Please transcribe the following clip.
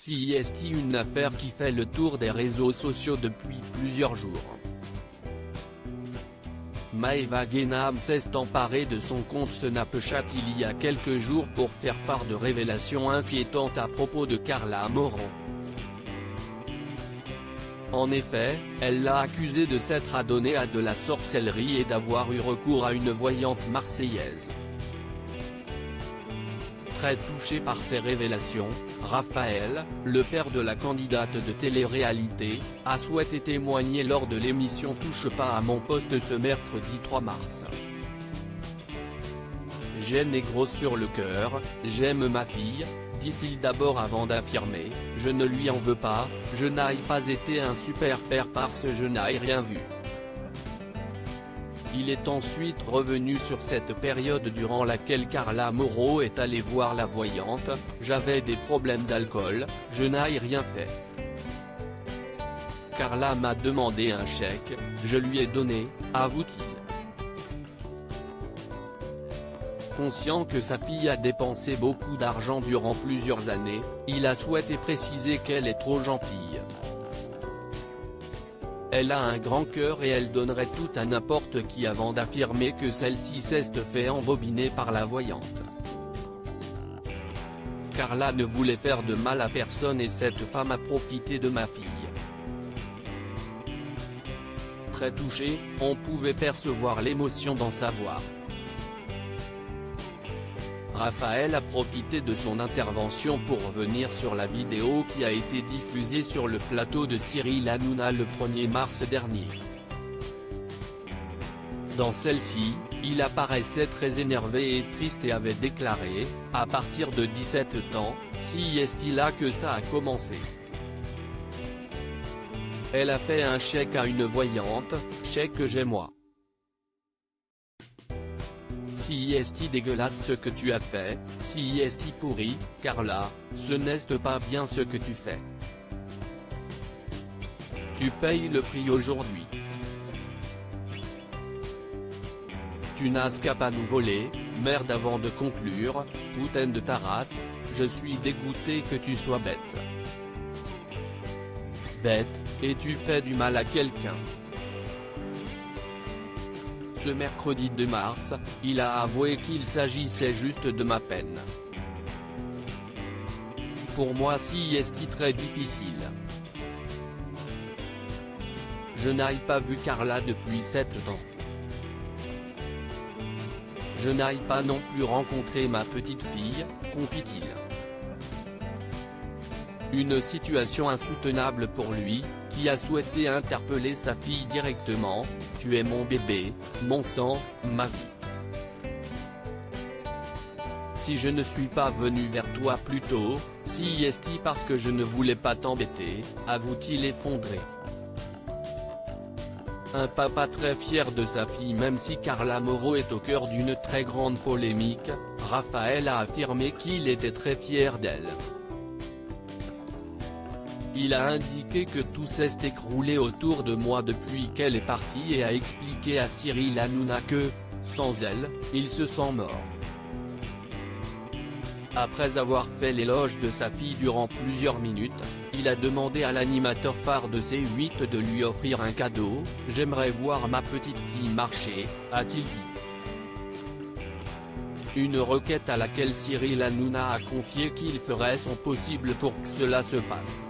CIST, une affaire qui fait le tour des réseaux sociaux depuis plusieurs jours. Maeva Guénam s'est emparée de son compte Snapchat il y a quelques jours pour faire part de révélations inquiétantes à propos de Carla Moreau. En effet, elle l'a accusée de s'être adonnée à de la sorcellerie et d'avoir eu recours à une voyante marseillaise. Très touché par ces révélations, Raphaël, le père de la candidate de télé-réalité, a souhaité témoigner lors de l'émission Touche pas à mon poste ce mercredi 3 mars. J'ai né gros sur le cœur, j'aime ma fille, dit-il d'abord avant d'affirmer « Je ne lui en veux pas, je n'ai pas été un super père parce que je n'ai rien vu ». Il est ensuite revenu sur cette période durant laquelle Carla Moreau est allée voir la voyante « J'avais des problèmes d'alcool, je n'ai rien fait. Carla m'a demandé un chèque, je lui ai donné », avoue-t-il. Conscient que sa fille a dépensé beaucoup d'argent durant plusieurs années, il a souhaité préciser qu'elle est trop gentille. Elle a un grand cœur et elle donnerait tout à n'importe qui avant d'affirmer que celle-ci s'est fait embobiner par la voyante. Carla ne voulait faire de mal à personne et cette femme a profité de ma fille. Très touché, on pouvait percevoir l'émotion dans sa voix. Raphaël a profité de son intervention pour revenir sur la vidéo qui a été diffusée sur le plateau de Cyril Hanouna le 1er mars dernier. Dans celle-ci, il apparaissait très énervé et triste et avait déclaré « À partir de 17 ans, si est-il là que ça a commencé. Elle a fait un chèque à une voyante, chèque j'ai moi. Si est dégueulasse ce que tu as fait, si est pourri, Carla, ce n'est pas bien ce que tu fais. Tu payes le prix aujourd'hui. Tu n'as qu'à pas nous voler, merde. Avant de conclure, putain de ta race, je suis dégoûté que tu sois bête. Bête, et tu fais du mal à quelqu'un. Ce mercredi 2 mars, il a avoué qu'il s'agissait juste de ma peine. Pour moi si est très difficile. Je n'ai pas vu Carla depuis 7 ans. Je n'ai pas non plus rencontré ma petite fille, confie-t-il. Une situation insoutenable pour lui, qui a souhaité interpeller sa fille directement « Tu es mon bébé, mon sang, ma vie. Si je ne suis pas venu vers toi plus tôt, si est parce que je ne voulais pas t'embêter », avoue-t-il effondré. Un papa très fier de sa fille même si Carla Moreau est au cœur d'une très grande polémique, Raphaël a affirmé qu'il était très fier d'elle. Il a indiqué que tout s'est écroulé autour de moi depuis qu'elle est partie et a expliqué à Cyril Hanouna que, sans elle, il se sent mort. Après avoir fait l'éloge de sa fille durant plusieurs minutes, il a demandé à l'animateur phare de C8 de lui offrir un cadeau « J'aimerais voir ma petite fille marcher », a-t-il dit. Une requête à laquelle Cyril Hanouna a confié qu'il ferait son possible pour que cela se passe.